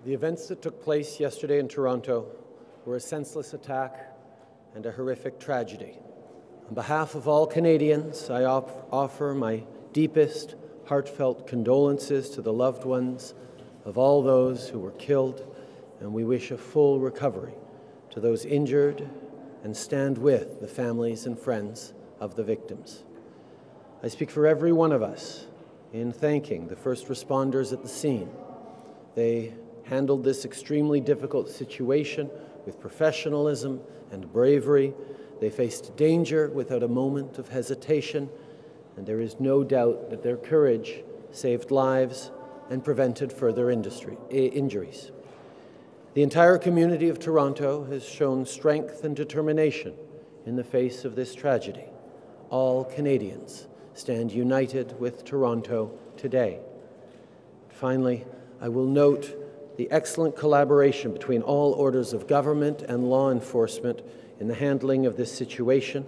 The events that took place yesterday in Toronto were a senseless attack and a horrific tragedy. On behalf of all Canadians, I offer my deepest, heartfelt condolences to the loved ones of all those who were killed, and we wish a full recovery to those injured and stand with the families and friends of the victims. I speak for every one of us in thanking the first responders at the scene. They handled this extremely difficult situation with professionalism and bravery. They faced danger without a moment of hesitation, and there is no doubt that their courage saved lives and prevented further injuries. The entire community of Toronto has shown strength and determination in the face of this tragedy. All Canadians stand united with Toronto today. Finally, I will note the excellent collaboration between all orders of government and law enforcement in the handling of this situation.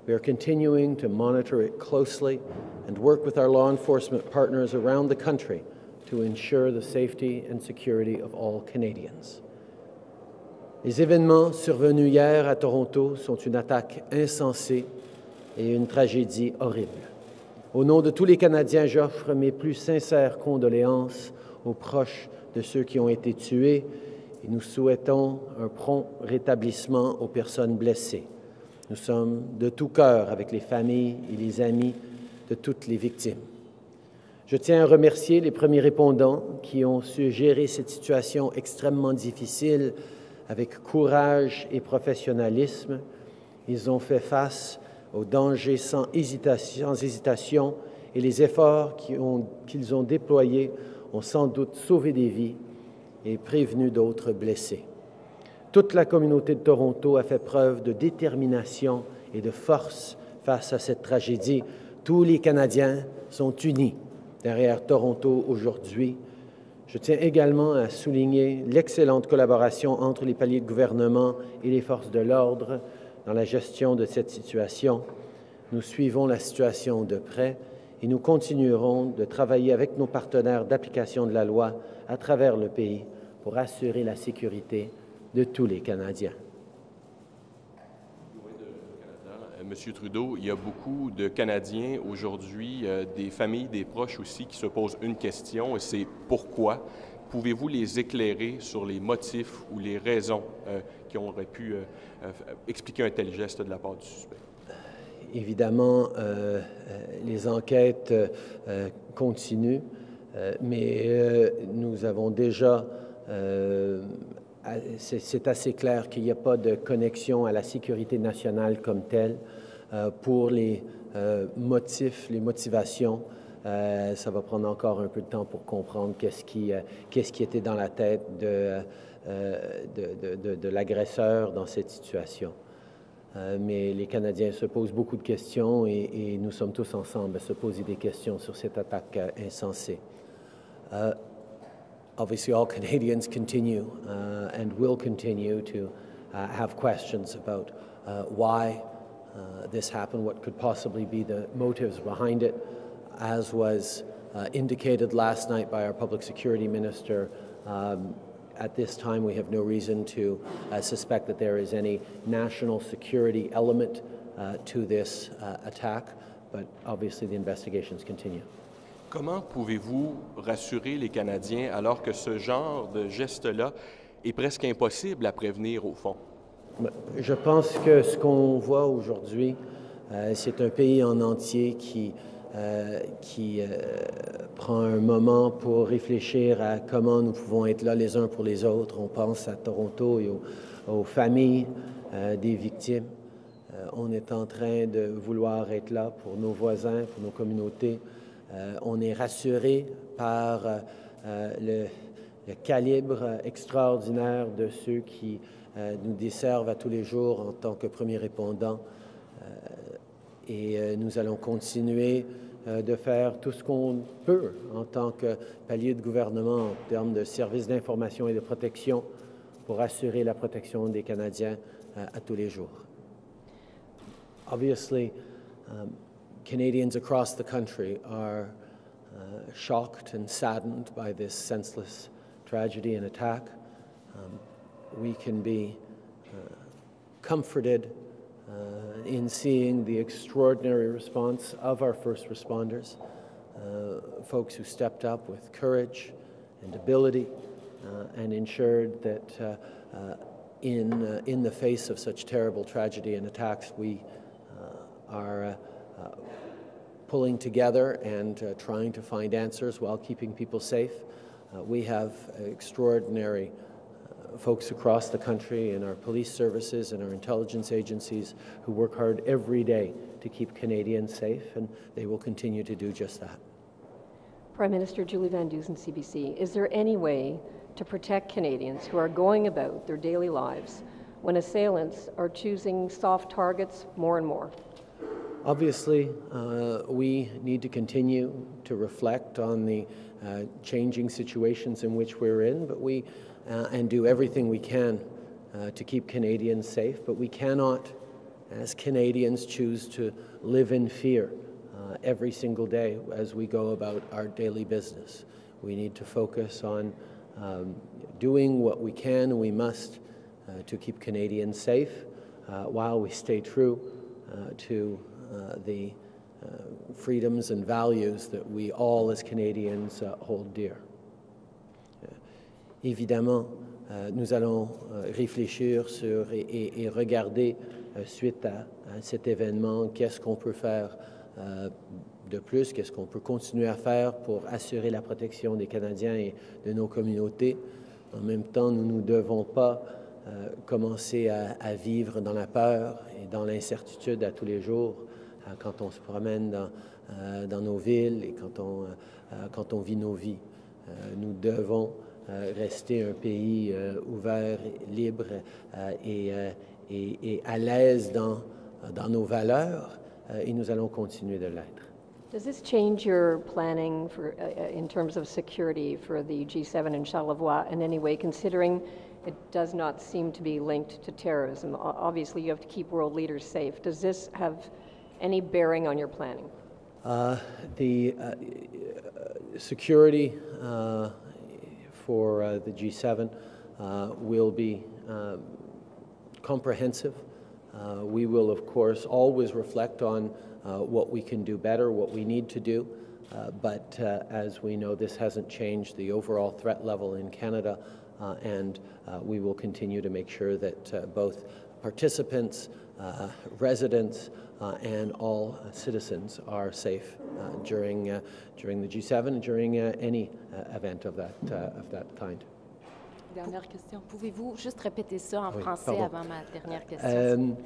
We are continuing to monitor it closely and work with our law enforcement partners around the country to ensure the safety and security of all Canadians. Les événements survenus hier à Toronto sont une attaque insensée et une tragédie horrible. Au nom de tous les Canadiens, j'offre mes plus sincères condoléances aux proches de ceux qui ont été tués et nous souhaitons un prompt rétablissement aux personnes blessées. Nous sommes de tout cœur avec les familles et les amis de toutes les victimes. Je tiens à remercier les premiers répondants qui ont su gérer cette situation extrêmement difficile avec courage et professionnalisme. Ils ont fait face aux dangers sans hésitation et les efforts qu'ils ont déployés ont sans doute sauvé des vies et prévenu d'autres blessés. Toute la communauté de Toronto a fait preuve de détermination et de force face à cette tragédie. Tous les Canadiens sont unis derrière Toronto aujourd'hui. Je tiens également à souligner l'excellente collaboration entre les paliers de gouvernement et les forces de l'ordre dans la gestion de cette situation. Nous suivons la situation de près et nous continuerons de travailler avec nos partenaires d'application de la loi à travers le pays pour assurer la sécurité de tous les Canadiens. Monsieur Trudeau, il y a beaucoup de Canadiens aujourd'hui, des familles, des proches aussi, qui se posent une question, et c'est pourquoi. Pouvez-vous les éclairer sur les motifs ou les raisons qui auraient pu expliquer un tel geste de la part du suspect? Évidemment, les enquêtes continuent, mais nous avons déjà, c'est assez clair qu'il n'y a pas de connexion à la sécurité nationale comme telle. Pour les motifs, les motivations, ça va prendre encore un peu de temps pour comprendre qu'est-ce qui était dans la tête de l'agresseur dans cette situation. Mais les Canadiens se posent beaucoup de questions et nous sommes tous ensemble à se poser des questions sur cette attaque insensée. Obviously, all Canadians continue and will continue to have questions about why this happened, what could possibly be the motives behind it. As was indicated last night by our Public Security Minister, at this time, we have no reason to suspect that there is any national security element to this attack, but obviously the investigations continue. Comment pouvez-vous rassurer les Canadiens alors que ce genre de geste-là est presque impossible à prévenir au fond? Je pense que ce qu'on voit aujourd'hui, c'est un pays en entier qui prend un moment pour réfléchir à comment nous pouvons être là les uns pour les autres. On pense à Toronto et aux familles des victimes. On est en train de vouloir être là pour nos voisins, pour nos communautés. On est rassuré par le calibre extraordinaire de ceux qui nous desservent à tous les jours en tant que premiers répondants. Et nous allons continuer de faire tout ce qu'on peut en tant que palier de gouvernement en termes de services d'information et de protection pour assurer la protection des Canadiens à tous les jours. Obviously, Canadians across the country are shocked and saddened by this senseless tragedy and attack, we can be comforted in seeing the extraordinary response of our first responders, folks who stepped up with courage and ability and ensured that in the face of such terrible tragedy and attacks, we are pulling together and trying to find answers while keeping people safe. We have extraordinary folks across the country in our police services and our intelligence agencies who work hard every day to keep Canadians safe, and they will continue to do just that. Prime Minister Julie Van Dusen, CBC, is there any way to protect Canadians who are going about their daily lives when assailants are choosing soft targets more and more? Obviously, we need to continue to reflect on the changing situations in which we're in, but and do everything we can to keep Canadians safe. But we cannot, as Canadians, choose to live in fear every single day as we go about our daily business. We need to focus on doing what we can and we must to keep Canadians safe while we stay true to the freedoms and values that we all as Canadians hold dear. Évidemment, nous allons réfléchir sur et regarder suite à cet événement, qu'est-ce qu'on peut faire de plus, qu'est-ce qu'on peut continuer à faire pour assurer la protection des Canadiens et de nos communautés. En même temps, nous ne devons pas commencer à vivre dans la peur et dans l'incertitude à tous les jours quand on se promène dans nos villes et quand on vit nos vies. Nous devons rester un pays ouvert, libre et à l'aise dans nos valeurs et nous allons continuer de l'être. Does this change your planning for, in terms of security for the G7 in Charlevoix in any way, considering it does not seem to be linked to terrorism? Obviously, you have to keep world leaders safe. Does this have any bearing on your planning? The security for the G7 will be comprehensive. We will, of course, always reflect on what we can do better, what we need to do, but as we know, this hasn't changed the overall threat level in Canada, and we will continue to make sure that both participants, residents, and all citizens are safe during the G7 and during any event of that kind. Dernière question. Pouvez-vous juste répéter ça en français pardon. avant ma dernière question?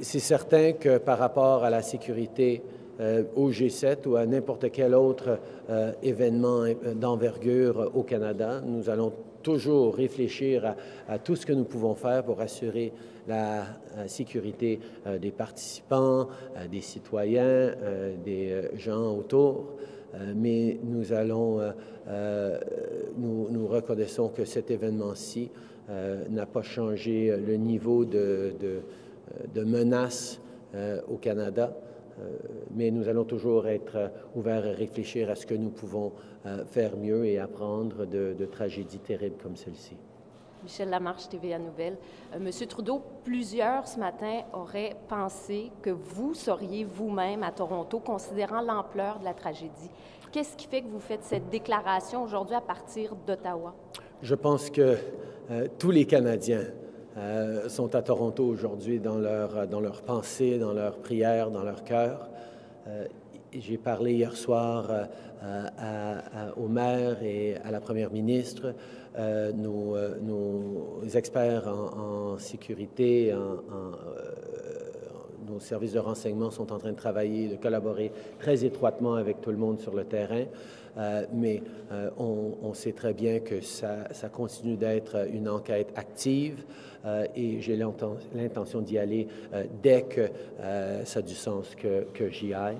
C'est certain que par rapport à la sécurité au G7 ou à n'importe quel autre événement d'envergure au Canada, nous allons toujours réfléchir à tout ce que nous pouvons faire pour assurer la sécurité des participants, des citoyens, des gens autour. Mais nous reconnaissons que cet événement-ci n'a pas changé le niveau de menace au Canada, mais nous allons toujours être ouverts à réfléchir à ce que nous pouvons faire mieux et apprendre de tragédies terribles comme celle-ci. Michel Lamarche, TVA Nouvelles. Monsieur Trudeau, plusieurs ce matin auraient pensé que vous seriez vous-même à Toronto, considérant l'ampleur de la tragédie. Qu'est-ce qui fait que vous faites cette déclaration aujourd'hui à partir d'Ottawa? Je pense que tous les Canadiens sont à Toronto aujourd'hui dans leur pensée, dans leurs prières, dans leur cœur. J'ai parlé hier soir au maire et à la première ministre. Nos experts en sécurité, nos services de renseignement sont en train de travailler, de collaborer très étroitement avec tout le monde sur le terrain. Mais on sait très bien que ça continue d'être une enquête active et j'ai l'intention d'y aller dès que ça a du sens que j'y aille.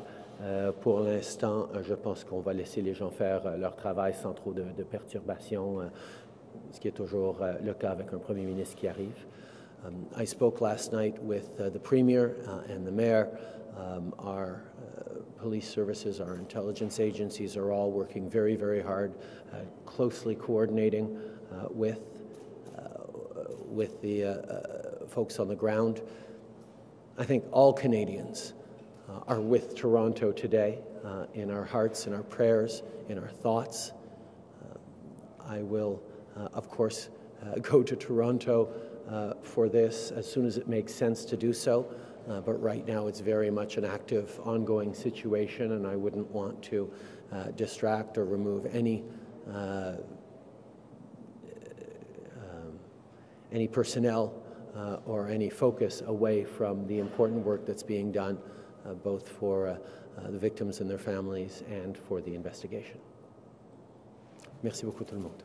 Pour l'instant, je pense qu'on va laisser les gens faire leur travail sans trop de perturbations, ce qui est toujours le cas avec un premier ministre qui arrive. I spoke last night with the Premier and the Mayor. Our police services, our intelligence agencies are all working very, very hard, closely coordinating with the folks on the ground. I think all Canadians are with Toronto today, in our hearts, in our prayers, in our thoughts. I will, of course, go to Toronto for this as soon as it makes sense to do so, but right now it's very much an active, ongoing situation, and I wouldn't want to distract or remove any personnel or any focus away from the important work that's being done, both for the victims and their families and for the investigation. Merci beaucoup tout le monde.